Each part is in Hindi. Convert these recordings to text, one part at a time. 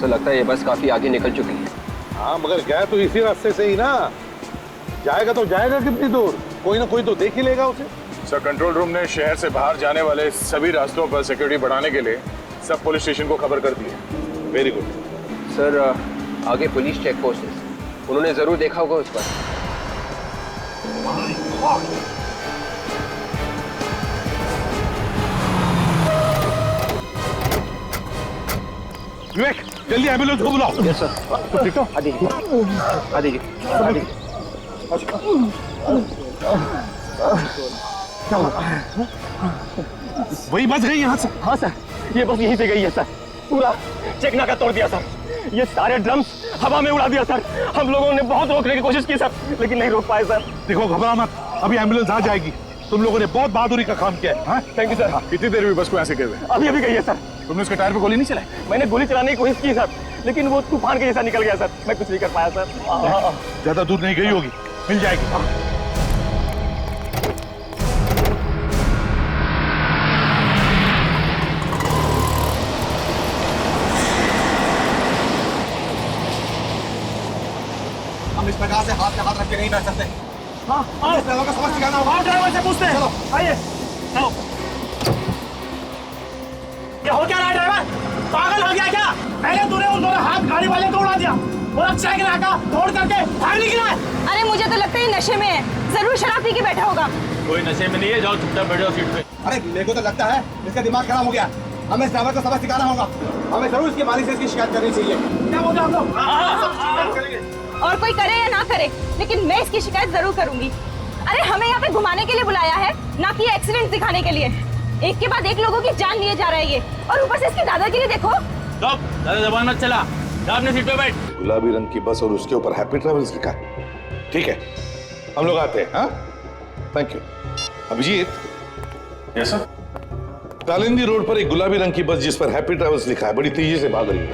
सर लगता है ये बस काफी आगे निकल चुकी है। हाँ मगर गया तो इसी रास्ते से ही ना, जाएगा तो जाएगा कितनी दूर, कोई ना कोई तो देख ही लेगा उसे। सर कंट्रोल रूम ने शहर से बाहर जाने वाले सभी रास्तों पर सिक्योरिटी बढ़ाने के लिए सब पुलिस स्टेशन को खबर कर दी है। वेरी गुड सर आगे पुलिस चेक पोस्ट है, उन्होंने जरूर देखा होगा उस पर। विवेक जल्दी एम्बुलेंस को बुलाओ। Yes sir. ठीक हो? आ दीजिए आ दीजिए आ दीजिए। वही बच गई यहाँ से? हाँ सर, ये बस यहीं से गई है सर। पूरा चेक नाका तोड़ दिया सर, ये सारे ड्रम्स हवा में उड़ा दिया सर। हम लोगों ने बहुत रोकने की कोशिश की सर, लेकिन नहीं रोक पाए सर। देखो घबरा मत, अभी एम्बुलेंस आ जाएगी। तुम लोगों ने बहुत बहादुरी का काम किया है। Thank you sir. कितनी देर हुई बस को ऐसे गए हुए? अभी अभी गई है सर। तुमने उसके टायर पे गोली नहीं चलाई? मैंने गोली चलाने की कोशिश की सर, लेकिन वो तूफान के जैसा निकल गया सर, मैं कुछ नहीं कर पाया सर। ज्यादा दूर नहीं गई होगी, मिल जाएगी। हम इस प्रकार से हाथ में हाथ रख के नहीं बैठ सकते। हाँ, ड्राइवर को समझ सिखाना होगा। ड्राइवर से पूछते हैं। चलो आइए, चलो। क्या हो क्या रहा है ड्राइवर? पागल हो गया क्या? पहले तूने उन दोनों हाथ गाड़ी वाले को उड़ा दिया और अब चेक नाका तोड़ करके भाग निकला है। अरे मुझे तो लगता है नशे में है, जरूर शराब पी के बैठा होगा। कोई नशे में नहीं है, जाओ चुपचाप बैठो सीट पे। अरे मेरे को तो लगता है इसका दिमाग खराब हो गया। हमें इस ड्राइवर को सबक सिखाना होगा। हमें जरूर इसके मालिक से इसकी शिकायत करनी चाहिए। क्या बोल रहे हो आप लोग? और कोई करे या ना करे, लेकिन मैं इसकी शिकायत जरूर करूंगी। अरे हमें यहाँ पे घुमाने के लिए बुलाया है, ना कि एक्सीडेंट दिखाने के लिए। एक के बाद एक लोगों की जान लिए जा रहा है ये, और ऊपर से इसकी दादागिरी देखो। चुप, ज्यादा जबान मत चला, जा अपने सीट पे बैठ। गुलाबी रंग की बस और उसके ऊपर हैप्पी ट्रैवल्स लिखा है। ठीक है, हम लोग आते हैं। हाँ, thank you. Abhijit. Yes sir. Talindi road पर एक गुलाबी रंग की बस जिस पर हैप्पी ट्रैवल्स लिखा है बड़ी तेजी से भाग रही है।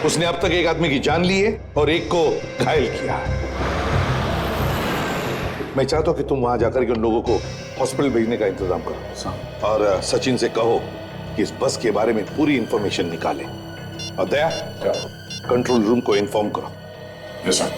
उसने अब तक एक आदमी की जान ली है और एक को घायल किया है। मैं चाहता हूं कि तुम वहां जाकर के उन लोगों को हॉस्पिटल भेजने का इंतजाम करो और सचिन से कहो कि इस बस के बारे में पूरी इंफॉर्मेशन निकाले। और दया, कंट्रोल रूम को इन्फॉर्म करो। Yes sir.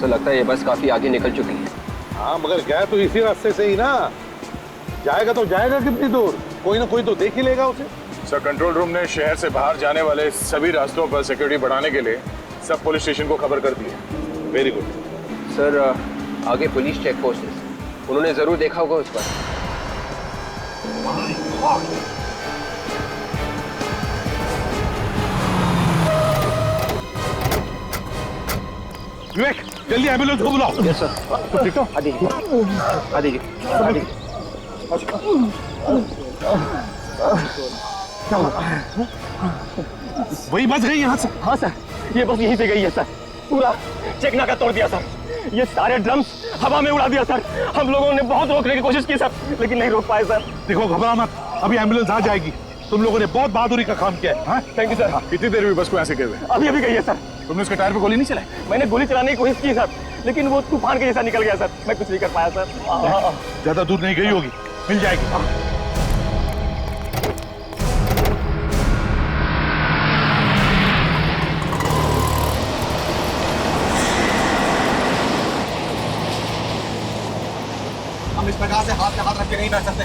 सर लगता है ये बस काफी आगे निकल चुकी है। हाँ मगर गया तो इसी रास्ते से ही ना, जाएगा तो जाएगा कितनी दूर, कोई ना कोई तो देख ही लेगा उसे। सर कंट्रोल रूम ने शहर से बाहर जाने वाले सभी रास्तों पर सिक्योरिटी बढ़ाने के लिए सब पुलिस स्टेशन को खबर कर दी है। वेरी गुड सर आगे पुलिस चेक पोस्ट है, उन्होंने जरूर देखा होगा उस पर। विवेक जल्दी एम्बुलेंस को बुलाओ। Yes sir. ठीक हो? आ दीजिए आ दीजिए आ दीजिए। वही बच गई यहाँ से? हाँ सर, ये बस यहीं से गई है सर। पूरा चेक नाका तोड़ दिया सर, ये सारे ड्रम्स हवा में उड़ा दिया सर। हम लोगों ने बहुत रोकने की कोशिश की सर, लेकिन नहीं रोक पाए सर। देखो घबरा मत, अभी एम्बुलेंस आ जाएगी। तुम लोगों ने बहुत बहादुरी का काम किया है। Thank you sir. कितनी देर हुई बस को ऐसे गए हुए? अभी अभी गई है सर। तुमने उसके टायर पे गोली नहीं चलाई? मैंने गोली चलाने की कोशिश की सर, लेकिन वो तूफान के जैसा निकल गया सर, मैं कुछ नहीं कर पाया सर। ज्यादा दूर नहीं गई होगी, मिल जाएगी। हम इस प्रकार से हाथ में हाथ रख के नहीं बैठ सकते।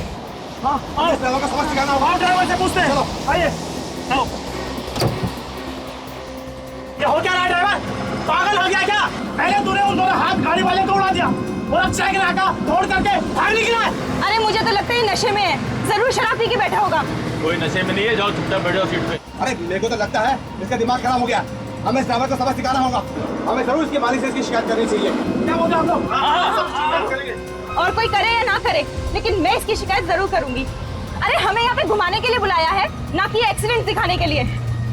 हाँ, ड्राइवर को समझ सिखाना होगा। ड्राइवर से पूछते हैं। चलो आइए, चलो। क्या हो क्या रहा है ड्राइवर? पागल हो गया क्या? पहले तूने उन दोनों हाथ गाड़ी वाले को उड़ा दिया और अब चेक नाका तोड़ करके भाग निकला है। अरे मुझे तो लगता है नशे में है, जरूर शराब पी के बैठा होगा। कोई नशे में नहीं है, जाओ चुपचाप बैठो सीट पे। अरे मेरे को तो लगता है इसका दिमाग खराब हो गया। हमें इस ड्राइवर को सबक सिखाना होगा। हमें जरूर इसके मालिक से इसकी शिकायत करनी चाहिए। क्या बोल रहे हो आप लोग? और कोई करे या ना करे, लेकिन मैं इसकी शिकायत जरूर करूंगी। अरे हमें यहाँ पे घुमाने के लिए बुलाया है, ना कि एक्सीडेंट दिखाने के लिए।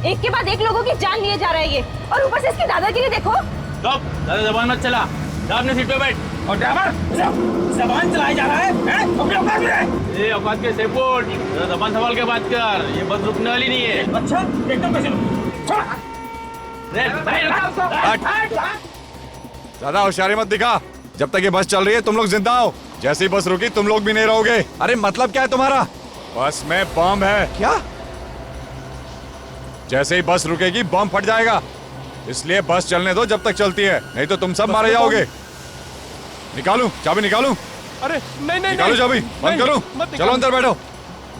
एक के बाद एक लोगों की जान लिए जा रहा है ये, और ऊपर से इसकी दादागिरी देखो। चुप, ज्यादा जबान मत चला, अपने सीट पे बैठ। और ड्राइवर जबान चलाया जा रहा है अपने औकात में। ये औकात के सेपोर्ट जबान संभाल के बात कर, ये बस रुकने वाली नहीं है। अच्छा एकदम कैसे ज्यादा होशियारी मत दिखा। जब तक ये बस चल रही है तुम लोग जिंदा हो, जैसे ही बस रुकी तुम लोग भी नहीं रहोगे। अरे मतलब क्या है तुम्हारा? बस में बम है। क्या? जैसे ही बस रुकेगी बम फट जाएगा, इसलिए बस चलने दो जब तक चलती है, नहीं तो तुम सब मारे जाओगे। निकालूं चाबी? निकालूं? अरे नहीं नहीं निकालूं चाबी? बंद करूं? चलो अंदर बैठो।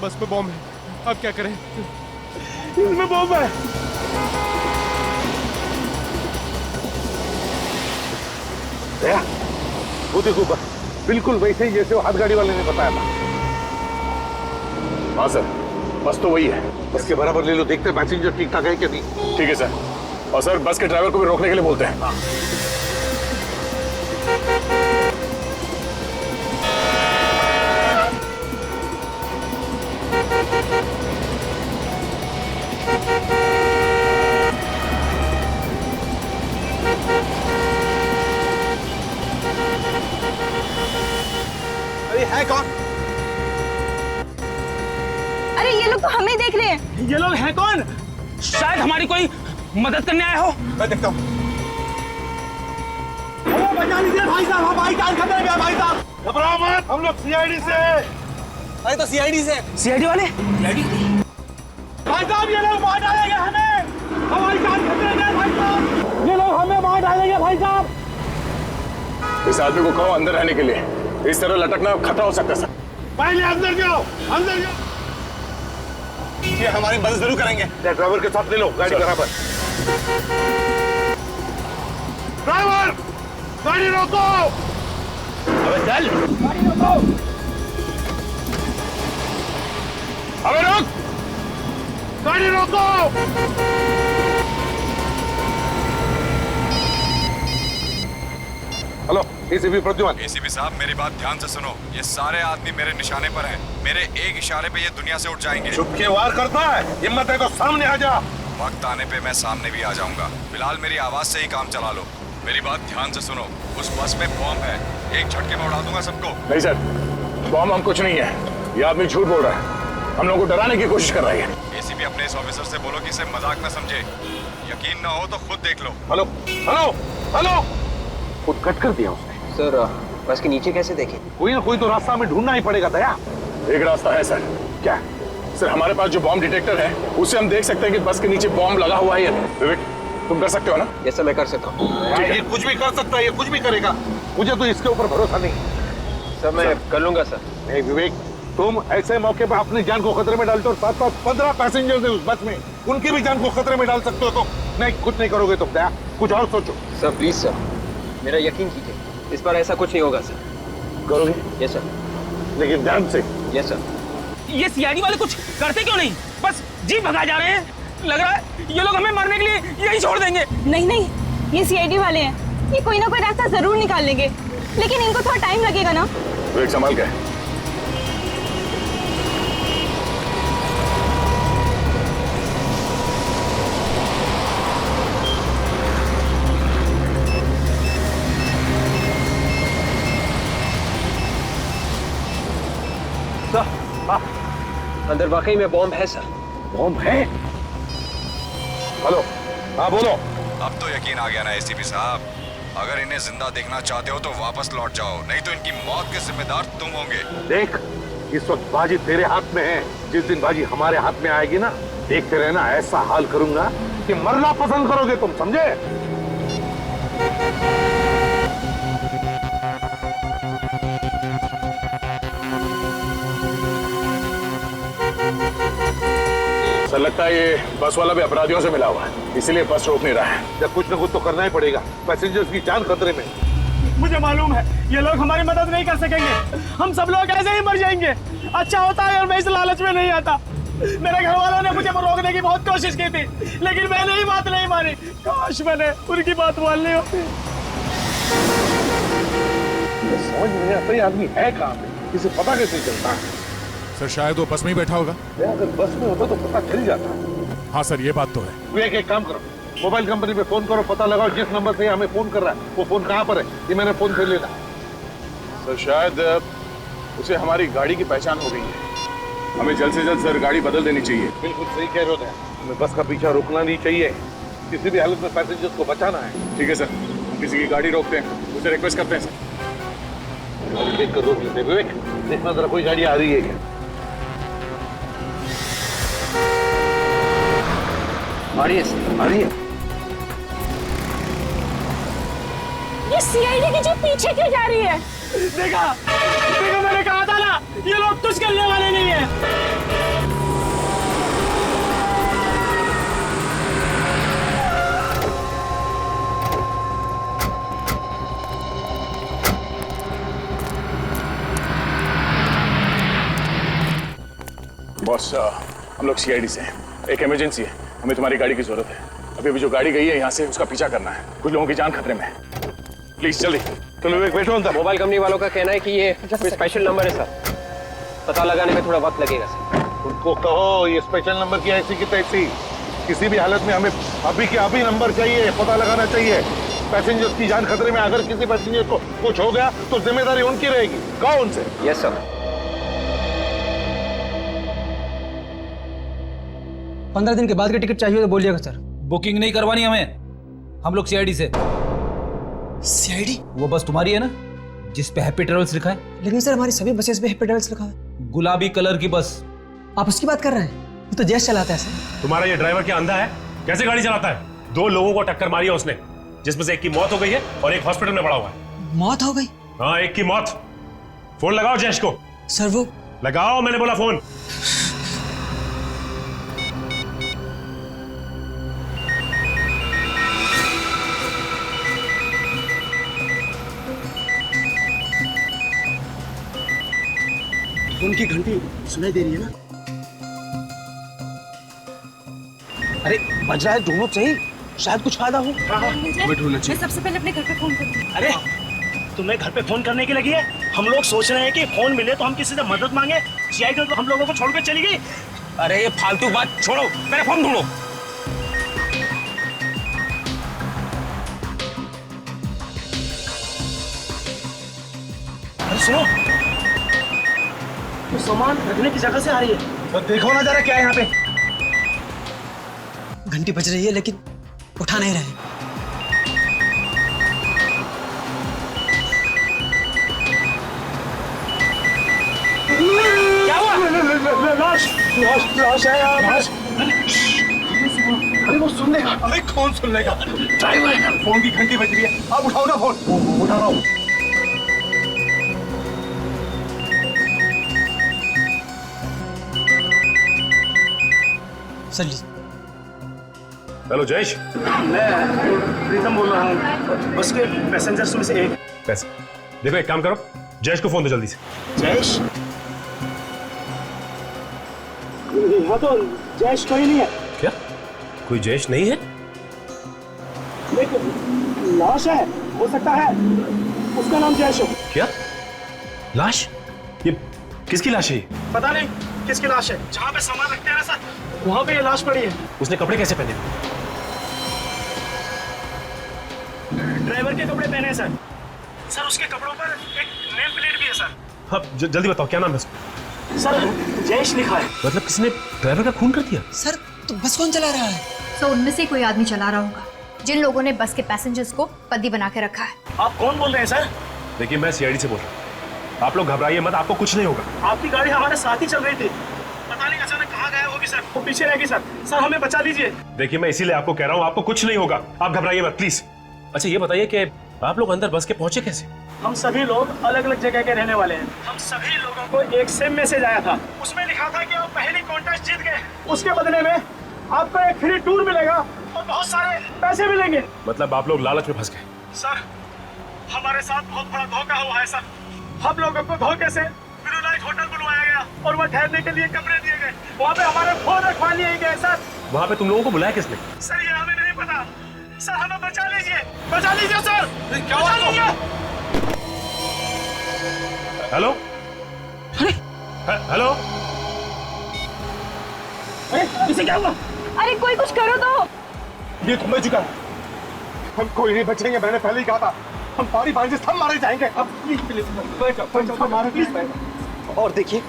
बस में बॉम्ब है, अब क्या करें? इसमें बॉम्ब है। दया, वो देखो बस बिल्कुल वैसे ही जैसे वो हाथ गाड़ी वाले ने बताया था। हाँ सर, बस तो वही है। बस के बराबर ले लो, देखते पैसेंजर ठीक ठाक है कि नहीं। ठीक है सर। और सर बस के ड्राइवर को भी रोकने के लिए बोलते हैं। अरे है कौन? अरे ये लोग तो हमें देख रहे हैं। ये लोग हैं कौन? शायद हमारी कोई मदद करने आए हो। मैं देखता हूँ। बचा लीजिए भाई साहब, हमारी जान खतरे में है भाई साहब। घबराओ मत, हम लोग सीआईडी से हैं। अरे तो सीआईडी से। सीआईडी वाले? भाई साहब ये लोग मार डालेंगे हमें, हमारी जान खतरे में है भाई साहब। ये लोग हमें मार डालेंगे भाई साहब। इस आदमी को कहो अंदर रहने के लिए, इस तरह लटकना खतरा हो सकता है सर। पहले अंदर जाओ, अंदर जाओ। ये हमारी मदद जरूर करेंगे। ड्राइवर के साथ ले लो गाड़ी बराबर। ड्राइवर गाड़ी रोको। अबे चल। गाड़ी रोको। अबे रुक, गाड़ी रोको। Hello ACP Pradyuman. एसीपी साहब मेरी बात ध्यान से सुनो, ये सारे आदमी मेरे निशाने पर हैं। मेरे एक इशारे पे ये दुनिया से उठ जाएंगे। चुप के वार करता है, हिम्मत है तो सामने आ जा। वक्त आने पे मैं सामने भी आ जाऊंगा, फिलहाल मेरी आवाज से ही काम चला लो। मेरी बात ध्यान से सुनो, उस बस में बॉम्ब है, एक झटके में उड़ा दूंगा सबको। नहीं सर, बॉम्ब हम कुछ नहीं है। ये आदमी झूठ बोल रहा है, हम लोगों को डराने की कोशिश कर रही है। एसीपी अपने इस ऑफिसर से बोलो कि इसे मजाक न समझे, यकीन ना हो तो खुद देख लो। Hello hello hello. खुद कट कर दिया उसने। सर बस के नीचे कैसे देखें? कोई ना कोई तो रास्ता हमें ढूंढना ही पड़ेगा दया। एक रास्ता है सर। क्या? सर हमारे पास जो बॉम्ब डिटेक्टर है उससे हम देख सकते हैं कि बस के नीचे बॉम्ब लगा हुआ है या नहीं। विवेक तुम कर सकते हो ना? ये सब मैं कर सकता हूँ। ये कुछ भी कर सकता है, ये कुछ भी करेगा, मुझे तो इसके ऊपर भरोसा नहीं। सब मैं कर लूंगा सर। नहीं विवेक, तुम ऐसे मौके पर अपनी जान को खतरे में डालते हो और साथ साथ 15 पैसेंजर्स हैं उस बस में, उनकी भी जान को खतरे में डाल सकते हो। तो नहीं, कुछ नहीं करोगे तुम दया, कुछ और सोचो। सर प्लीज सर, मेरा यकीन कीजिए, इस बार ऐसा कुछ नहीं होगा सर। करोगे? Yes sir. लेकिन ध्यान से। Yes sir. ये सीआईडी वाले कुछ करते क्यों नहीं? बस जीप भगा जा रहे हैं। लग रहा है ये लोग हमें मारने के लिए यही छोड़ देंगे। नहीं नहीं, ये सीआईडी वाले हैं, ये कोई ना कोई रास्ता जरूर निकाल लेंगे, लेकिन इनको थोड़ा टाइम लगेगा ना। विवेक संभाल के। अंदर वाकई में बॉम्ब है सर। बॉम्ब है? हेलो, हाँ बोलो। अब तो यकीन आ गया ना एसीपी साहब, अगर इन्हें जिंदा देखना चाहते हो तो वापस लौट जाओ, नहीं तो इनकी मौत के जिम्मेदार तुम होंगे। देख, इस वक्त बाजी तेरे हाथ में है, जिस दिन बाजी हमारे हाथ में आएगी ना, देखते रहना, ऐसा हाल करूंगा कि मरना पसंद करोगे तुम, समझे? सर लगता है ये बस वाला भी अपराधियों से मिला हुआ है, इसीलिए बस रोक नहीं रहा है। जब कुछ न कुछ तो करना ही पड़ेगा, पैसेंजर्स की जान खतरे में। मुझे मालूम है ये लोग हमारी मदद नहीं कर सकेंगे, हम सब लोग ऐसे ही मर जाएंगे। अच्छा होता है और मैं इस लालच में नहीं आता। मेरे घर वालों ने मुझे रोकने की बहुत कोशिश की थी, लेकिन मैंने ही बात नहीं मानी। काश मैंने उनकी बात मान ली होती। समझ नहीं आता ये आदमी है कहाँ पे, इसे पता कैसे चलता है? सर शायद वो बस में ही बैठा होगा। अगर बस में होता तो पता चल जाता। हाँ सर ये बात तो है। विवेक एक काम करो, मोबाइल कंपनी पे फोन करो, पता लगाओ जिस नंबर से हमें फोन कर रहा है वो फोन कहाँ पर है, ये मैंने फोन कर लेना। सर शायद उसे हमारी गाड़ी की पहचान हो गई है। हमें जल्द से जल्द सर गाड़ी बदल देनी चाहिए। बिल्कुल सही कह रहे हो दया, हमें बस का पीछा रुकना नहीं चाहिए, किसी भी हालत में पैसेंजर्स को बचाना है। ठीक है सर, हम किसी की गाड़ी रोकते हैं, उसे रिक्वेस्ट करते हैं सर। देख कर रोक लेते। विवेक देखना जरा कोई गाड़ी आ रही है क्या। आ रही है, आ रही है। ये सीआईडी की जीप पीछे क्यों जा रही है? देखा देखा, मैंने कहा था ना ये लोग कुछ करने वाले नहीं है। बॉस हम लोग सीआईडी से हैं, एक इमरजेंसी है, हमें तुम्हारी गाड़ी की जरूरत है। अभी जो गाड़ी गई है यहाँ से उसका पीछा करना है, कुछ लोगों की जान खतरे में है। प्लीज जल्दी। तो विवेक बैठो अंदर। मोबाइल कंपनी वालों का कहना है कि ये कोई स्पेशल नंबर है सर, पता लगाने में थोड़ा वक्त लगेगा सर। उनको कहो ये स्पेशल नंबर की ऐसी की तैसी, किसी भी हालत में हमें अभी के अभी नंबर चाहिए, पता लगाना चाहिए। पैसेंजर्स की जान खतरे में, अगर किसी पैसेंजर को कुछ हो गया तो जिम्मेदारी उनकी रहेगी। कहो उनसे। Yes sir. 15 दिन के बाद की टिकट चाहिए तो बोलिएगा सर। बुकिंग नहीं करवानी हमें, हम लोग सीआईडी से। सीआईडी? वो बस तुम्हारी है ना जिस पे हैप्पी ट्रेवल्स लिखा है? लेकिन सर हमारी सभी बसेस पे हैप्पी ट्रेवल्स लिखा है। गुलाबी कलर की बस। आप उसकी बात कर रहे हैं? वो तो जैस चलाता है सर। तुम्हारा ये ड्राइवर क्या अंधा है? कैसे गाड़ी चलाता है? 2 लोगों को टक्कर मारी है उसने, जिसमें से एक की मौत हो गई है और एक हॉस्पिटल में पड़ा हुआ है। मौत हो गई? हाँ, एक की मौत। फोन लगाओ जैश को। सर वो लगाओ, मैंने बोला फोन। उनकी घंटी सुनाई दे रही है ना? अरे बज रहा है, ढूंढो सही, शायद कुछ फायदा हो। मैं सबसे पहले अपने घर पे फोन करूंगी। अरे तुम्हें घर पे फोन करने की लगी है? हम लोग सोच रहे हैं कि फोन मिले तो हम किसी से मदद मांगे। सीआईडी तो हम लोगों को छोड़कर चली गई। अरे ये फालतू बात छोड़ो, मेरा फोन ढूंढो। अरे सुनो, तो सामान रखने की जगह से आ रही है। तो देखो ना जरा क्या है यहाँ पे। घंटी बज रही है लेकिन उठा नहीं रहे। क्या हुआ? लाश लाश लाश है यार, लाश। अरे वो सुन लेगा। अरे कौन सुन लेगा? ड्राइवर। फोन की घंटी बज रही है, आप उठाओ ना फोन। उठा रहा हूँ। सर लीजिए। हेलो जयेश। मैं प्रीतम बोल रहा हूँ, बस के पैसेंजर्स में से एक। पैसे देखो, एक काम करो, जयेश को फोन दो जल्दी से। जयेश? यहाँ तो जयेश कोई नहीं है। क्या कोई जयेश नहीं है? देखो लाश है, हो सकता है उसका नाम जयेश हो। क्या लाश? ये किसकी लाश है? ये पता नहीं किसकी लाश है। जहाँ पे सामान रखते हैं ना सर, वहाँ पे ये लाश पड़ी है। उसने कपड़े कैसे पहने? ड्राइवर के कपड़े पहने हैं सर। सर उसके कपड़ों पर एक नेम प्लेट भी है सर। हाँ जल्दी बताओ क्या नाम है उसका? सर जयेश लिखा है। मतलब किसने ड्राइवर का खून कर दिया? सर तो बस कौन चला रहा है? तो उनमें से कोई आदमी चला रहा होगा, जिन लोगों ने बस के पैसेंजर्स को बंदी बना के रखा है। आप कौन बोल रहे हैं सर? देखिए मैं सीआईडी से बोल रहा हूँ, आप लोग घबराइए मत, आपको कुछ नहीं होगा। आपकी गाड़ी हमारे साथ ही चल रही थी, पता नहीं अचानक कहाँ गया होगी सर। वो पीछे रह गई सर। सर हमें बचा दीजिए। देखिए मैं इसीलिए आपको कह रहा हूँ, आपको कुछ नहीं होगा, आप घबराइए मत प्लीज। अच्छा ये बताइए कि आप लोग अंदर बस के पहुंचे कैसे? हम सभी लोग अलग अलग जगह के रहने वाले हैं। हम सभी लोगों को एक सेम मैसेज आया था, उसमें लिखा था कि आप पहली कॉन्टेस्ट जीत गए, उसके बदले में आपको एक फ्री टूर मिलेगा और बहुत सारे पैसे मिलेंगे। मतलब आप लोग लालच में फंस गए? सर हमारे साथ बहुत बड़ा धोखा हुआ है सर। हम लोगों को धोखे से ब्लू लाइट होटल बुलवाया गया और वह ठहरने के लिए कमरे दिए गए। वहाँ पे हमारे फोन रखवा लिए गए सर। वहाँ पे तुम लोगों को बुलाया किसने? सर ये हमें नहीं पता। सर हमें बचा लीजिए, बचा लीजिए सर। क्या बचा लीजिए? हेलो हेलो, अरे इसे क्या हुआ? अरे कोई कुछ करो तो। ये तो मैं चुका है। हम कोई नहीं बचेंगे, मैंने पहले ही कहा था। हम सारी बांझे सब मारे जाएंगे। अब प्लीज प्लीज और देखिए,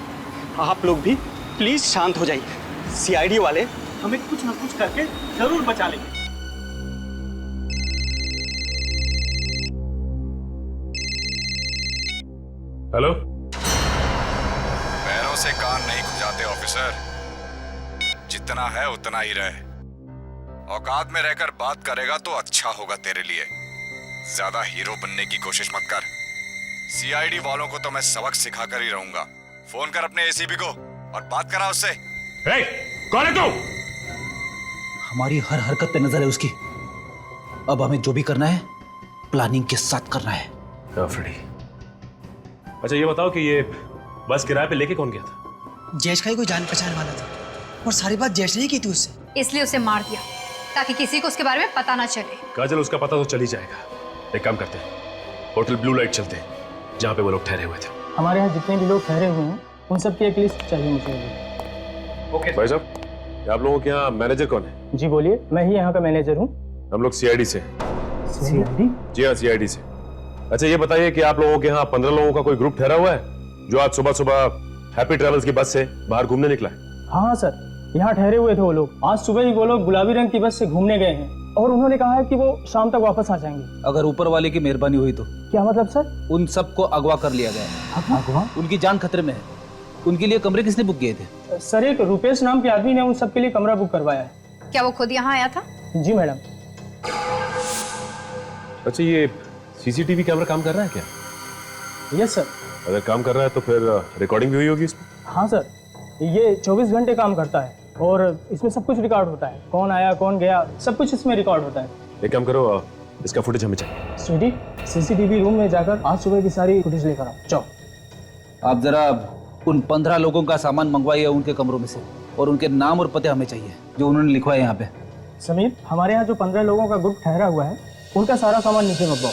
आप लोग भी प्लीज शांत हो जाइए। सीआईडी वाले हमें कुछ ना कुछ करके जरूर बचा लेंगे। हेलो। पैरों से कान नहीं खुजाते ऑफिसर, जितना है उतना ही रहे। औकात में रहकर बात करेगा तो अच्छा होगा तेरे लिए। ज्यादा हीरो बनने की कोशिश मत कर। सीआईडी वालों को तो मैं सबक सिखा कर ही रहूंगा। फोन कर अपने एसीपी को और बात करा उससे। कौन है तू? हमारी हर हरकत पे नजर है उसकी। अब हमें जो भी करना है प्लानिंग के साथ करना है। फ्रेडी, अच्छा ये बताओ कि ये बस किराए पे लेके कौन गया था? जयेश का ही कोई जान पहचान वाला था, और सारी बात जयेश ने ही की थी उससे। इसलिए उसे मार दिया ताकि किसी को उसके बारे में पता ना चले। काजल, उसका पता तो चल ही जाएगा। एक काम करते हैं, होटल ब्लू लाइट चलते हैं जहाँ पे वो लोग ठहरे हुए थे। हमारे यहाँ जितने भी लोग ठहरे हुए हैं उन सब की एक लिस्ट चाहिए मुझे। ओके भाई साहब, आप लोगों के यहाँ मैनेजर कौन है? जी बोलिए, मैं ही यहाँ का मैनेजर हूँ। हम लोग सीआईडी से। सीआईडी? जी हाँ, सीआईडी से। अच्छा ये बताइए कि आप लोगों के यहाँ 15 लोगों का कोई ग्रुप ठहरा हुआ है जो आज सुबह सुबह हैप्पी ट्रेवल्स की बस से बाहर घूमने निकला है? हाँ सर, यहाँ ठहरे हुए थे वो लोग। आज सुबह ही वो लोग गुलाबी रंग की बस से घूमने गए हैं और उन्होंने कहा है कि वो शाम तक वापस आ जाएंगे। अगर ऊपर वाले की मेहरबानी हुई तो? क्या मतलब सर? उन सबको अगवा कर लिया गया है। अगवा? उनकी जान खतरे में है। उनके लिए कमरे किसने बुक किए थे? सर, एक रुपेश नाम के आदमी ने उन सबके लिए कमरा बुक करवाया है। क्या वो खुद यहाँ आया था? जी मैडम। अच्छा ये सीसीटीवी कैमरा काम कर रहा है क्या? Yes sir. अगर काम कर रहा है तो फिर रिकॉर्डिंग भी हुई होगी इसमें? हाँ सर, ये 24 घंटे काम करता है और इसमें सब कुछ रिकॉर्ड होता है। कौन आया कौन गया सब कुछ इसमें रिकॉर्ड होता है। एक काम करो, इसका फुटेज हमें चाहिए। स्वीटी, सीसीटीवी रूम में जाकर आज सुबह की सारी फुटेज लेकर आओ। जाओ। आप जरा उन 15 लोगों का सामान मंगवाइए उनके कमरों में से, और उनके नाम और पते हमें चाहिए जो उन्होंने लिखवाए यहाँ पे। समीर, हमारे यहाँ जो 15 लोगों का ग्रुप ठहरा हुआ है उनका सारा सामान नीचे मंगवाओ।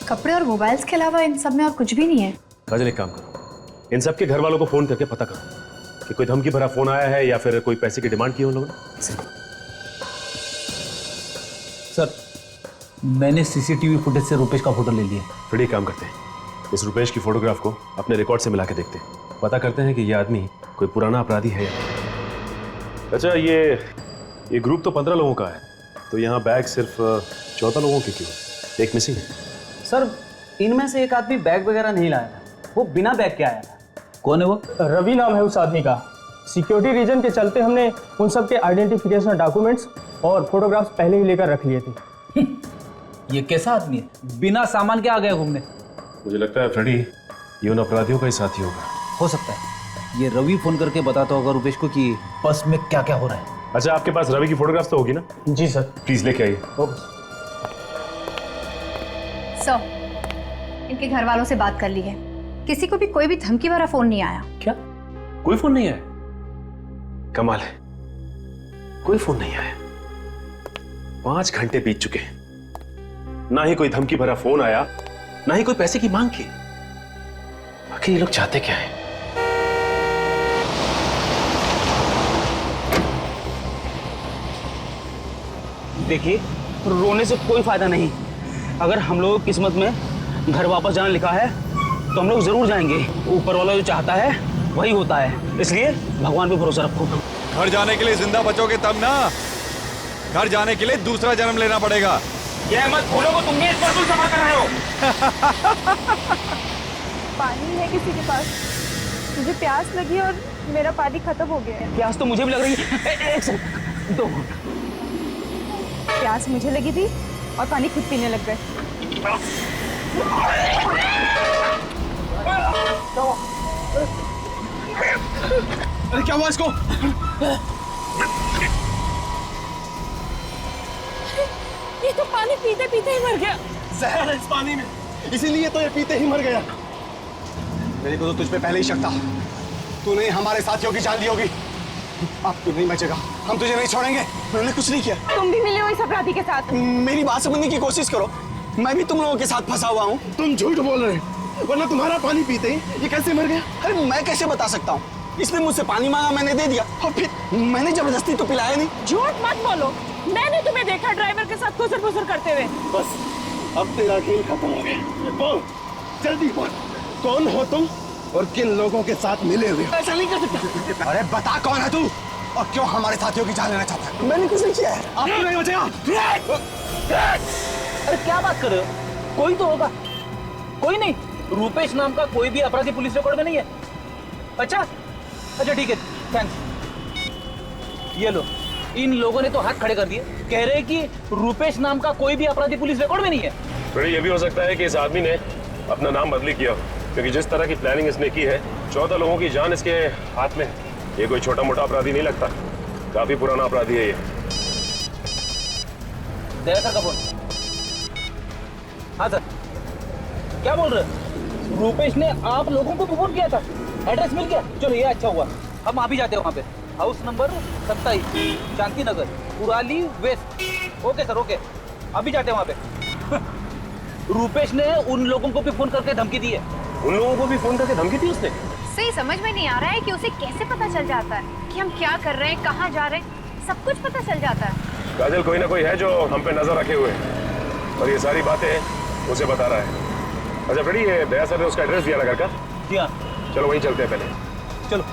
कपड़े और मोबाइल्स के अलावा इन सब में और कुछ भी नहीं है। काजल एक काम करो, इन सबके घर वालों को फोन करके पता करो कि कोई धमकी भरा फोन आया है या फिर कोई पैसे की डिमांड की उन लोगों ने। सर, मैंने सीसीटीवी फुटेज से रुपेश का फोटो ले लिया। फिर एक काम करते हैं, इस रुपेश की फोटोग्राफ को अपने रिकॉर्ड से मिला के देखते हैं, पता करते हैं कि ये आदमी कोई पुराना अपराधी है या नहीं। अच्छा ये ग्रुप तो 15 लोगों का है, तो यहाँ बैग सिर्फ 14 लोगों के क्यों? एक मिसिंग है। सर, इनमें से एक आदमी बैग वगैरह नहीं लाया था, वो बिना बैग के आया था। कौन है वो? रवि नाम है उस आदमी का। सिक्योरिटी रीजन के चलते हमने उन सब के आइडेंटिफिकेशन डॉक्यूमेंट्स और फोटोग्राफ्स पहले ही लेकर रख लिए थे। ये कैसा आदमी है, बिना सामान के आ गया घूमने? मुझे लगता है फ्रेडी ये उन अपराधियों का ही साथी होगा। हो सकता है ये रवि फोन करके बताता होगा रुपेश को कि बस में क्या क्या हो रहा है। अच्छा आपके पास रवि की फोटोग्राफ तो होगी ना? जी सर। प्लीज लेके आइए। सर, इनके घर वालों से बात कर ली है, किसी को भी कोई भी धमकी भरा फोन नहीं आया। क्या? कोई फोन नहीं आया? कमाल है, कोई फोन नहीं आया। 5 घंटे बीत चुके हैं, ना ही कोई धमकी भरा फोन आया, ना ही कोई पैसे की मांग की। आखिर ये लोग चाहते क्या है? देखिए, रोने से कोई फायदा नहीं। अगर हम लोगों की किस्मत में घर वापस जाना लिखा है तो हम लोग जरूर जाएंगे। ऊपर वाला जो चाहता है वही होता है, इसलिए भगवान पे भरोसा रखो। घर जाने के लिए जिंदा बचोगे तब ना, घर जाने के लिए दूसरा जन्म लेना पड़ेगा। ये मत भूलो को तुम भी इस पर जमा कर रहे हो। पानी है किसी के पास? मुझे प्यास लगी और मेरा पानी खत्म हो गया है। प्यास तो मुझे भी लग रही है। एक सेकंड, 2 प्यास मुझे लगी थी और पानी खुद पीने लग गए। अरे क्या हुआ इसको? ये तो पानी पीते पीते ही मर गया। जहर है इस पानी में, इसीलिए तो ये पीते ही मर गया। मेरे को तो तुझ पे पहले ही शक था, तूने हमारे साथियों की जान ली होगी। अब तू नहीं बचेगा, हम तुझे नहीं छोड़ेंगे। मैंने कुछ नहीं किया। तुम भी मिले हो इस अपराधी के साथ। मेरी बात समझने की कोशिश करो। मैं भी तुम लोगों के साथ फंसा हुआ हूँ। तुम झूठ बोल रहे हो, वरना तुम्हारा पानी पीते ही ये कैसे मर गया? अरे मैं कैसे बता सकता हूँ? इसने मुझसे पानी मांगा, मैंने दे दिया, और फिर मैंने जबरदस्ती तो पिलाया नहीं। झूठ मत बोलो, मैंने तुम्हें देखा ड्राइवर के साथ खुसर फुसर करते हुए। बस अब तेरा खेल खत्म हो गया। बोल, जल्दी बोल, कौन हो तुम और किन लोगों के साथ मिले हुए हो? ऐसा नहीं कर सकता। अरे बता कौन है तू और क्यों हमारे साथियों की जान लेना चाहता है? मैंने कुछ नहीं किया है। आपको नहीं बचेगा। अरे क्या बात कर रहे हो? कोई तो होगा। कोई नहीं, रूपेश नाम का कोई भी अपराधी पुलिस रिकॉर्ड में नहीं है। अच्छा अच्छा ठीक है, थैंक्स। ये लो, इन लोगों ने तो हाथ खड़े कर दिए, कह रहे हैं कि रूपेश नाम का कोई भी अपराधी पुलिस रिकॉर्ड में नहीं है। फिर ये भी हो सकता है कि इस आदमी ने अपना नाम बदली किया, क्योंकि जिस तरह की प्लानिंग इसने की है, 14 लोगों की जान इसके हाथ में। ये कोई छोटा मोटा अपराधी नहीं लगता, काफी पुराना अपराधी है ये। दया सर का फोन। हाँ सर, क्या बोल रहे? रूपेश ने आप लोगों को फोन किया था, एड्रेस मिल गया? चलो ये अच्छा हुआ, हम आप ही जाते हैं वहाँ पे। House number 27, Shanti Nagar, Kurali west. Okay sir, okay, अभी जाते हैं वहाँ पे। रूपेश ने उन लोगों को भी फोन करके धमकी दी है। उन लोगों को भी फोन करके धमकी दी उसने? सही समझ में नहीं आ रहा है कि उसे कैसे पता चल जाता है कि हम क्या कर रहे हैं, कहाँ जा रहे हैं, सब कुछ पता चल जाता है। काजल, कोई ना कोई है जो हम पे नजर रखे हुए है और ये सारी बातें उसे बता रहा है। अच्छा फ्रेडी, ये दया सर ने उसका एड्रेस दिया ना घर का? जी हाँ। चलो वहीं चलते हैं पहले। चलो।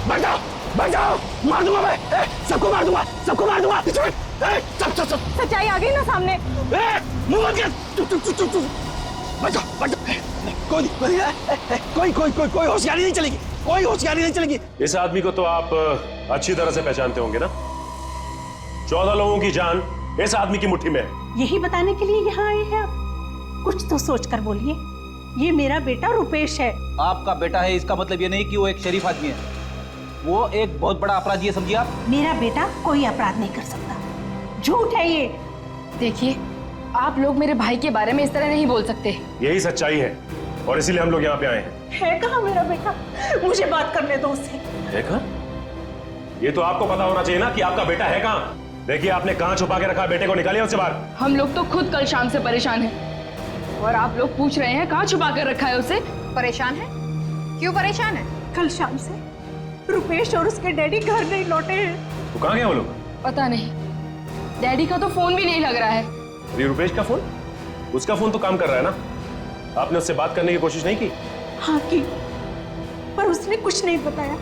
बचाओ, बचाओ, मार दूंगा मैं, सबको मार दूंगा, सबको मार दूंगा। सब सच्चाई आ गई ना सामने। मुंह बंद कर। बचाओ, बचाओ, कोई होशियारी नहीं चलेगी, कोई होशियारी नहीं चलेगी। इस आदमी को तो आप अच्छी तरह से पहचानते होंगे ना? 14 लोगों की जान इस आदमी की मुट्ठी में है। यही बताने के लिए यहाँ आए हैं आप? कुछ तो सोच कर बोलिए। ये मेरा बेटा रुपेश है। आपका बेटा है इसका मतलब ये नहीं कि वो एक शरीफ आदमी है, वो एक बहुत बड़ा अपराधी है, समझिए आप। मेरा बेटा कोई अपराध नहीं कर सकता, झूठ है ये। देखिए, आप लोग मेरे भाई के बारे में इस तरह नहीं बोल सकते। यही सच्चाई है और इसीलिए हम लोग यहाँ पे आए हैं। है कहाँ मेरा बेटा? मुझे बात करने दो उससे। है कहाँ? ये तो आपको पता होना चाहिए ना कि आपका बेटा है कहाँ। देखिए, आपने कहाँ छुपा के रखा? बेटे को निकालिए उससे बाहर। हम लोग तो खुद कल शाम से परेशान हैं और आप लोग पूछ रहे हैं कहाँ छुपा कर रखा है उसे। परेशान है? क्यों परेशान है? कल शाम से रुपेश और उसके डैडी घर नहीं लौटे हैं। तो कहाँ गए वो लोग? पता नहीं, डैडी का तो फोन भी नहीं लग रहा है। अभी रुपेश का फोन? उसका फोन तो काम कर रहा है ना? आपने उससे बात करने की कोशिश नहीं की? हाँ की, पर उसने कुछ नहीं बताया।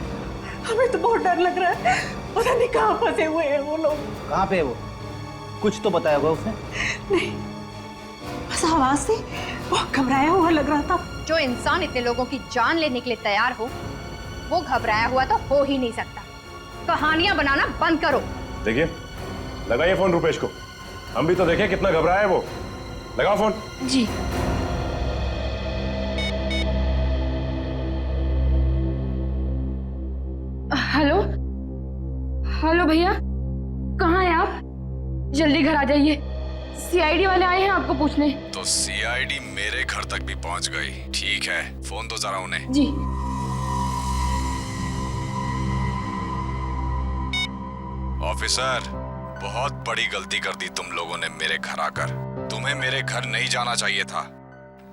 हमें तो बहुत डर लग रहा है, पता नहीं कहाँ फंसे हुए हैं वो लोग। कहाँ पे है वो? कुछ तो बताया होगा उसने? नहीं, बस आवाज से बहुत घबराया हुआ लग रहा था। जो इंसान इतने लोगों की जान लेने के लिए तैयार हो, वो घबराया हुआ तो हो ही नहीं सकता। कहानियां बनाना बंद करो। देखिए, लगाइए फोन रुपेश को, हम भी तो देखें कितना घबराया है वो। लगाओ फोन। जी। हेलो हेलो भैया, कहाँ हैं आप? जल्दी घर आ जाइए, सीआईडी वाले आए हैं आपको पूछने। तो सीआईडी मेरे घर तक भी पहुंच गई। ठीक है, फोन तो जरा उन्हें। जी। ऑफिसर, बहुत बड़ी गलती कर दी तुम लोगों ने मेरे घर आकर। तुम्हें मेरे घर नहीं जाना चाहिए था।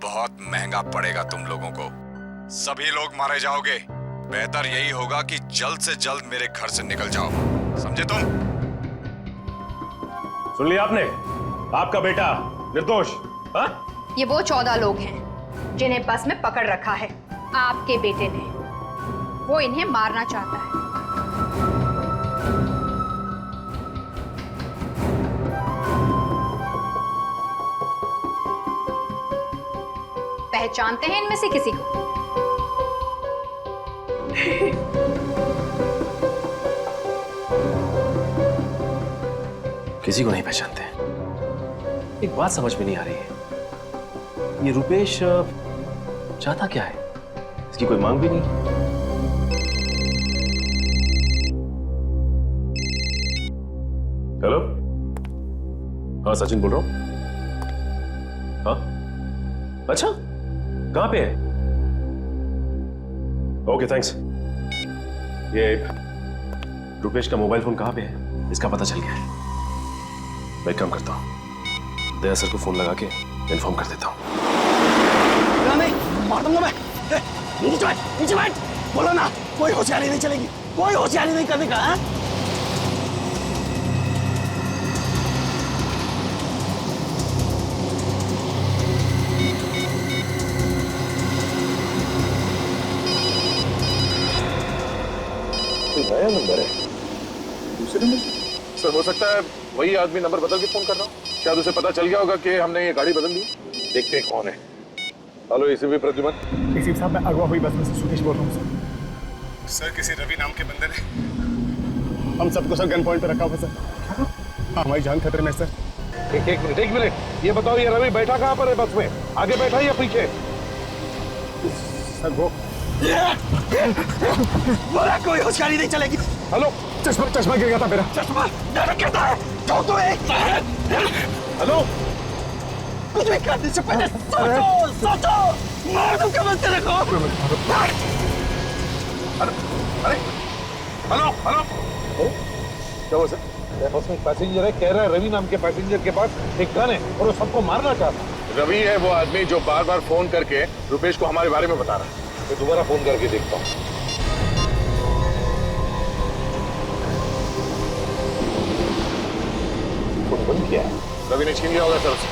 बहुत महंगा पड़ेगा तुम लोगों को। सभी लोग मारे जाओगे। बेहतर यही होगा कि जल्द से जल्द मेरे घर से निकल जाओ, समझे तुम? सुन लिया आपने? आपका बेटा निर्दोष। हाँ? ये वो 14 लोग हैं जिन्हें बस में पकड़ रखा है आपके बेटे ने। वो इन्हें मारना चाहता है। पहचानते हैं इनमें से किसी को? किसी को नहीं पहचानते। एक बात समझ में नहीं आ रही है, ये रुपेश चाहता क्या है? इसकी कोई मांग भी नहीं। हेलो, हाँ सचिन बोल रहा हूं। हाँ, अच्छा, कहां पे है? Okay thanks. ये रुपेश का मोबाइल फोन कहाँ पे है इसका पता चल गया है। मैं एक काम करता हूँ, दया सर को फोन लगा के इन्फॉर्म कर देता हूँ। नहीं, मार दूंगा मैं। नीचे बैठ, बोलो ना, कोई होशियारी नहीं चलेगी, कोई होशियारी नहीं करने का। हाँ? नया नंबर है, दूसरे नंबर से? सर हो सकता है वही आदमी नंबर बदल के फोन कर रहा हो। शायद उसे पता चल गया होगा कि हमने ये गाड़ी बदल दी। देखते हैं कौन है। Hello ACP Pradyuman. एसीपी साहब, मैं अगवा हुई बस में से सुदेश बोल रहा हूँ सर। किसी रवि नाम के बंदे ने हम सबको सर गन पॉइंट पे रखा हुआ सर। हाँ, हमारी जान खतरे में सर। एक मिनट, ये बताओ ये रवि बैठा कहाँ पर है बस में? आगे बैठा या पीछे? सर वो बोला कोई होशियारी नहीं चलेगी। हेलो, चश्मा गिर गया था मेरा। चश्मा कहता है हेलो, कुछ भी करने से पहले सोचो, मार दूं क्या बंद तेरे को। अरे हेलो, क्या हुआ सर? बस में पैसेंजर है, कह रहा है रवि नाम के पैसेंजर के पास एक गन है और वो सबको मारना चाहता है। रवि है वो आदमी जो बार बार फोन करके रुपेश को हमारे बारे में बता रहा है। मैं दोबारा फोन करके देखता हूँ। फोन बंद किया है, रवि ने छीन लिया होगा सर उसे।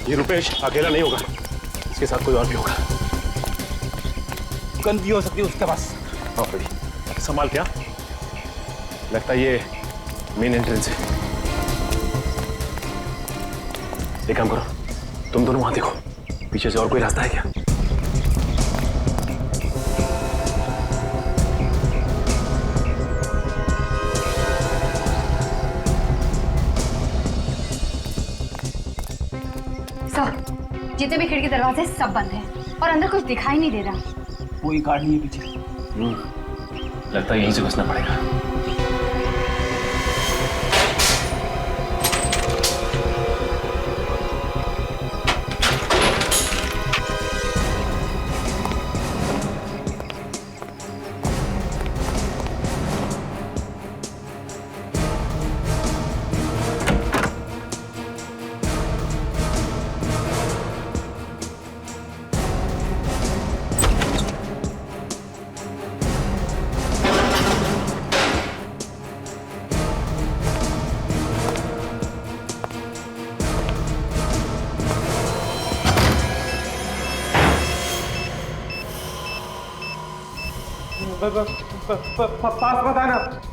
ये रुपेश अकेला नहीं होगा, इसके साथ कोई और भी होगा। गन भी हो सकती है उसके पास। हाँ भाई, संभाल क्या? लगता है ये मेन एंट्रेंस है। एक काम करो, तुम दोनों वहां देखो, पीछे से और कोई रास्ता है क्या? सर, जितने भी खिड़की दरवाजे सब बंद हैं और अंदर कुछ दिखाई नहीं दे रहा। कोई गार्ड नहीं है पीछे। लगता है यहीं से घुसना पड़ेगा।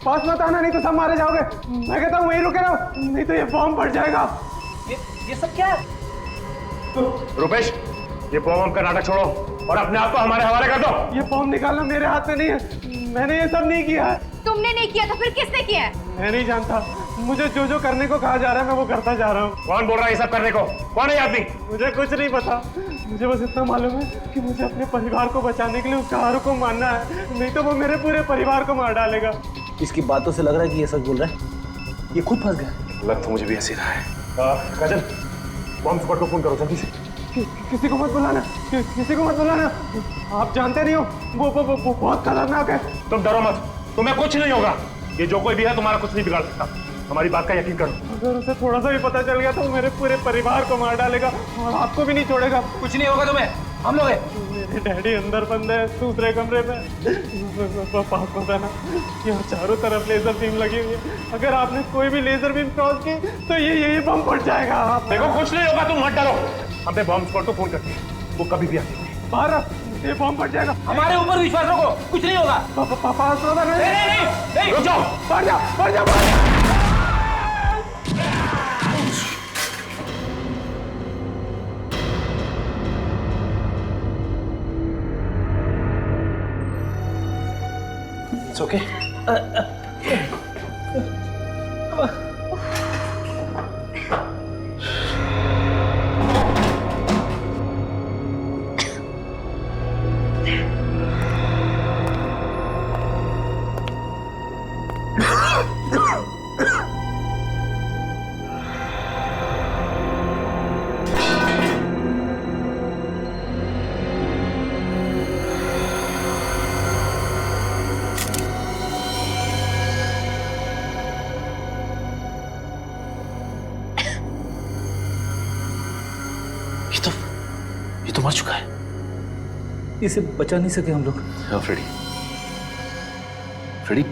पास मत आना, नहीं तो सब मारे जाओगे। मैं कहता हूँ वहीं रुके रहो, नहीं तो ये बॉम्ब फट जाएगा। ये सब क्या है? रुपेश, ये बॉम्ब का नाटक छोड़ो और अपने आप को हमारे हवाले कर दो। ये बॉम्ब निकालना मेरे हाथ में नहीं है, मैंने ये सब नहीं किया है। तुमने नहीं किया तो फिर किसने किया है? मैं नहीं जानता, मुझे जो करने को कहा जा रहा है मैं वो करता जा रहा हूँ। कौन बोल रहा है ये सब करने को? कौन है ये आदमी? मुझे कुछ नहीं पता, मुझे बस इतना मालूम है कि मुझे अपने परिवार को बचाने के लिए उस कार को मारना है, नहीं तो वो मेरे पूरे परिवार को मार डालेगा। इसकी बातों से लग रहा है कि ये सच बोल रहा है। ये खुद फंस गया। लग तो मुझे भी ऐसे रहा है। काजल, बॉम्ब स्क्वाड को फोन करो जल्दी से। किसी को मत बुलाना, किसी को मत बुलाना। आप जानते नहीं हो वो बहुत खतरनाक है। तुम डरो मत, तुम्हें कुछ नहीं होगा। ये जो कोई भी है तुम्हारा कुछ नहीं बिगाड़ सकता, हमारी बात का यकीन करो। अगर उसे थोड़ा सा भी पता चल गया तो वो मेरे पूरे परिवार को मार डालेगा और आपको भी नहीं छोड़ेगा। कुछ नहीं होगा तुम्हें, हम लोग हैं। मेरे डैडी अंदर बंद है दूसरे कमरे में। पास बताना, यहाँ चारों तरफ लेजर बीम लगी हुई है, अगर आपने कोई भी लेजर बीम क्रॉस की तो ये बम फट जाएगा। आप देखो कुछ नहीं होगा, तुम मत डरो। हमने बॉम्ब स्क्वाड को फोन कर दिया, वो कभी भी आती है। बाहर ये बम फट जाएगा। हमारे ऊपर विश्वास रखो, कुछ नहीं होगा। पास नहीं, रुक जाओ, बढ़ जा। It's okay. ये तो मर चुका है। इसे बचा नहीं सके हम लोग। हाँ फ्रेडी, फ्रेडी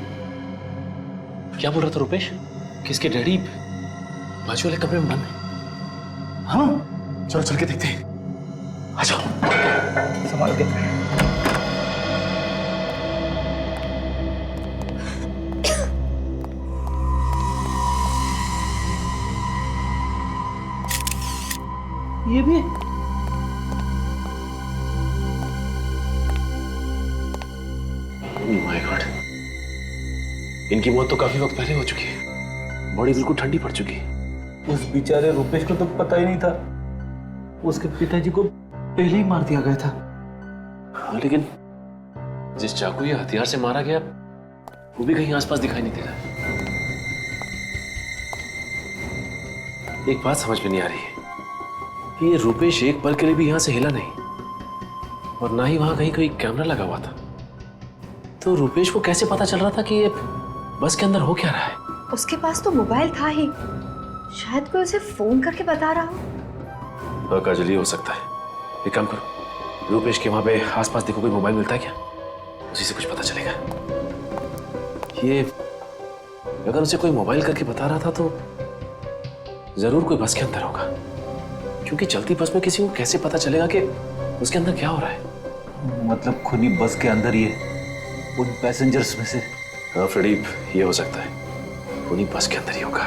क्या बोल रहा था रुपेश? किसके डैडी बाजू वाले कमरे में बंद है? हाँ चलो चल के देखते हैं। आ जाओ। संभाल के। ये भी माय गॉड, इनकी मौत तो काफी वक्त पहले हो चुकी है। बॉडी बिल्कुल ठंडी पड़ चुकी है। उस बेचारे रुपेश को तो पता ही नहीं था, उसके पिताजी को पहले ही मार दिया गया था। हाँ, लेकिन जिस चाकू या हथियार से मारा गया वो भी कहीं आसपास दिखाई नहीं दे रहा। एक बात समझ में नहीं आ रही है कि ये रुपेश एक पल के लिए भी यहां से हिला नहीं और ना ही वहां कहीं कोई कैमरा लगा हुआ था। तो रुपेश को कैसे पता चल रहा था कि ये बस के अंदर हो क्या रहा है? उसके पास तो मोबाइल था ही, शायद कोई उसे फोन करके बता रहा हो। हाँ काजल, ये हो सकता है। एक काम करो, रुपेश के वहां पे आसपास देखो, कोई मोबाइल मिलता है क्या? उसी से कुछ पता चलेगा। ये अगर उसे कोई मोबाइल करके बता रहा था तो जरूर कोई बस के अंदर होगा, क्योंकि चलती बस में किसी को कैसे पता चलेगा कि उसके अंदर क्या हो रहा है? मतलब खुनी बस के अंदर ही है, उन पैसेंजर्स में से। हाँ फ्रेडी, ये हो सकता है, खुनी बस के अंदर ही होगा।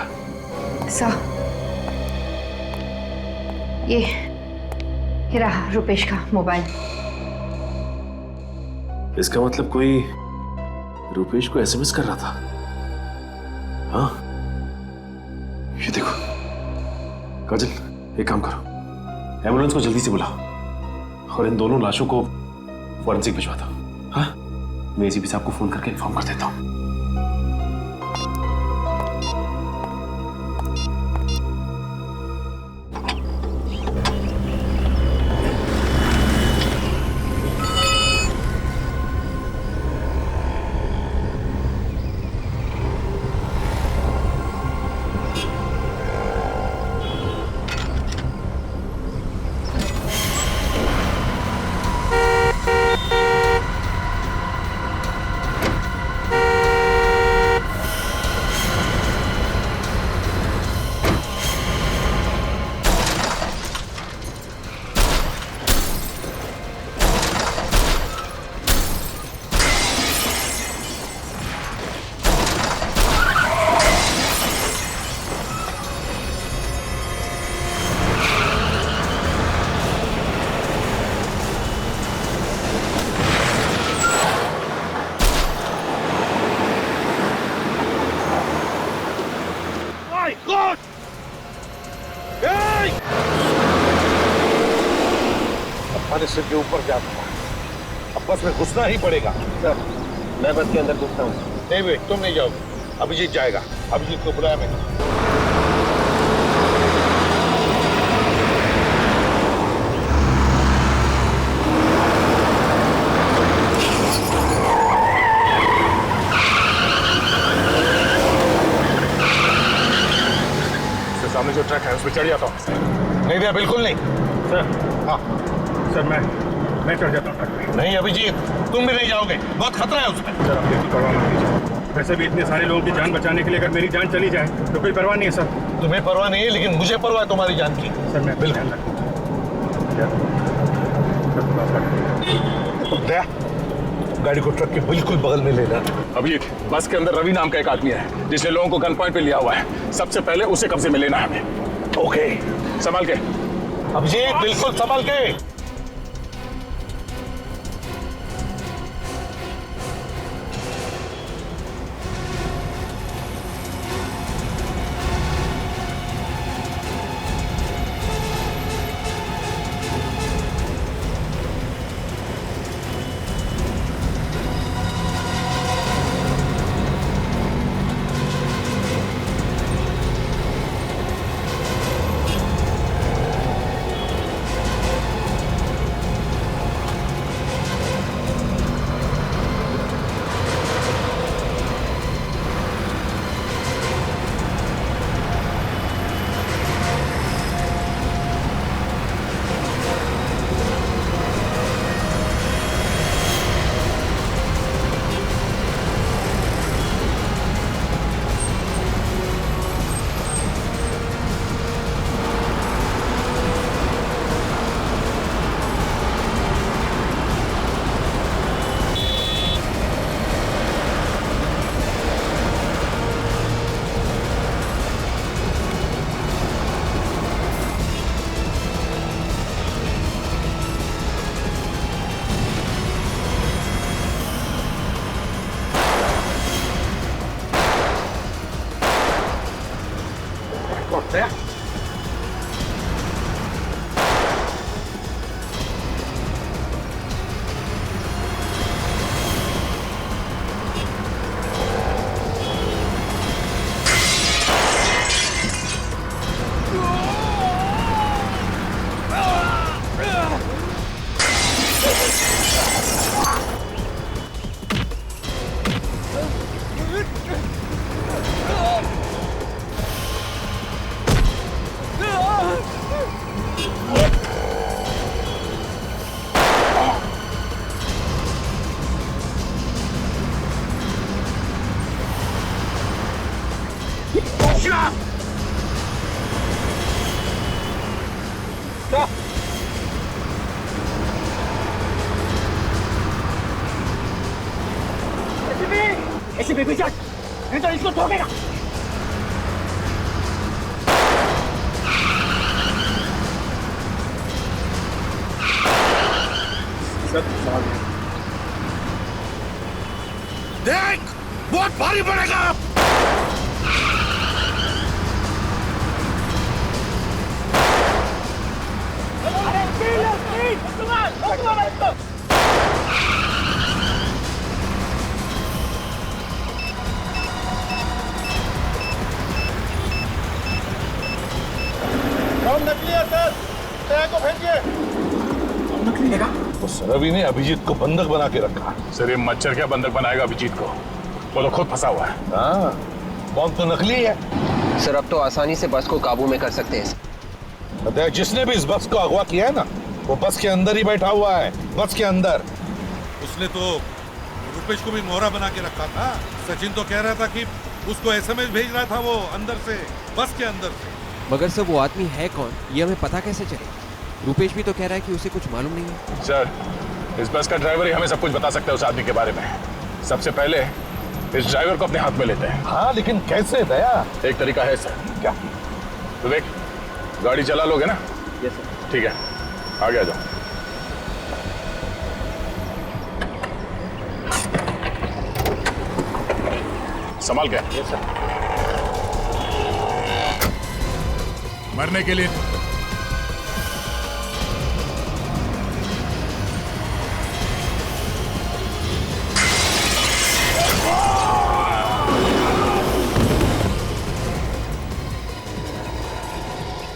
ये रहा रुपेश का मोबाइल। इसका मतलब कोई रुपेश को एसएमएस कर रहा था। हाँ, ये देखो काजल, एक काम करो, एम्बुलेंस को जल्दी से बुलाओ और इन दोनों लाशों को फॉरेंसिक भिजवा दो। हाँ, मैं एसीपी साहब को फोन करके इन्फॉर्म कर देता हूँ। सिर के ऊपर जाता हूँ, अब बस में घुसना ही पड़ेगा। सर, मैं बस के अंदर घुसता हूँ। नहीं भाई, तुम नहीं जाओगे, अभिजीत जाएगा। अभिजीत को बुलाया मैंने। सामने जो ट्रक है उस पर चढ़ जाता हूँ। नहीं भैया, बिल्कुल नहीं। सर, हाँ सर मैं चढ़ जाता हूँ। नहीं अभिजीत, तुम भी नहीं जाओगे, बहुत खतरा है उसमें। सर आप बिल्कुल परवाह मत कीजिए, वैसे भी इतने सारे लोगों की जान बचाने के लिए अगर मेरी जान चली जाए तो कोई परवाह नहीं है सर। तुम्हें परवाह नहीं है, लेकिन मुझे परवाह है तुम्हारी जान की। सर मैं बिल्कुल। दया, गाड़ी को ट्रक के बिल्कुल बगल में लेना। अभी बस के अंदर रवि नाम का एक आदमी है जिसने लोगों को गन पॉइंट पे लिया हुआ है। सबसे पहले उसे कब्जे में लेना है हमें। ओके, संभाल के। अभिजीत बिल्कुल संभाल के। ऐसे बेबी जाट नहीं तो इसको ठोकेगा। देख, बहुत भारी पड़ेगा। नकली है सर, तय को भेजिए। नकली है? उस रवि ने अभिजीत को बंधक बना के रखा। सर ये मच्छर क्या बंधक बनाएगा अभिजीत को? वो तो खुद फंसा हुआ है। हाँ, बॉम्ब तो नकली है। सर अब तो आसानी से बस को काबू में कर सकते हैं। अतः जिसने भी इस बस को अगवा किया है ना, वो बस के अंदर ही बैठा हुआ है, बस के अंदर। उसने तो रुपेश को भी मोहरा बना के रखा था। सचिन तो कह रहा था कि उसको एसएमएस भेज रहा था वो अंदर से, बस के अंदर से। मगर सर वो आदमी है कौन, ये हमें पता कैसे चले? रुपेश भी तो कह रहा है कि उसे कुछ मालूम नहीं है। सर इस बस का ड्राइवर ही हमें सब कुछ बता सकता है उस आदमी के बारे में। सबसे पहले इस ड्राइवर को अपने हाथ में लेते हैं। हाँ, लेकिन कैसे दया? एक तरीका है सर। क्या? विवेक, गाड़ी चला लोगे ना? Yes sir. ठीक है, आगे आ जाओ। संभाल के। Yes sir. मरने के लिए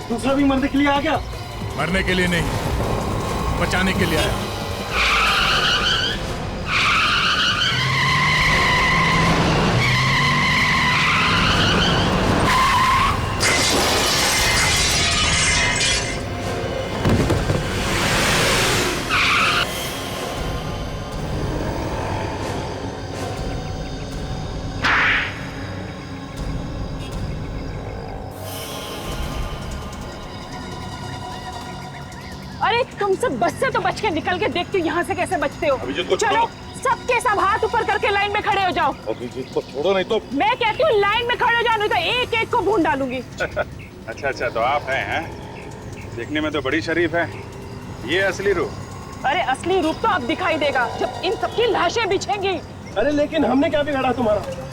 दूसरा भी मरने के लिए आ गया। मरने के लिए नहीं, बचाने के लिए आया। अरे तुम सब बस से तो बच के निकल के देखती हो यहाँ से कैसे बचते हो। चलो सबके सब हाथ ऊपर करके लाइन में खड़े हो जाओ। अभिजीत को छोड़ो नहीं तो। मैं कहती हूँ लाइन में खड़े हो जाओ, नहीं तो एक एक को भून डालूंगी। अच्छा तो आप हैं? देखने में तो बड़ी शरीफ है। ये असली रूप? अरे असली रूप तो अब दिखाई देगा जब इन सबकी लाशें बिछेंगी। अरे लेकिन हमने क्या बिगाड़ा तुम्हारा?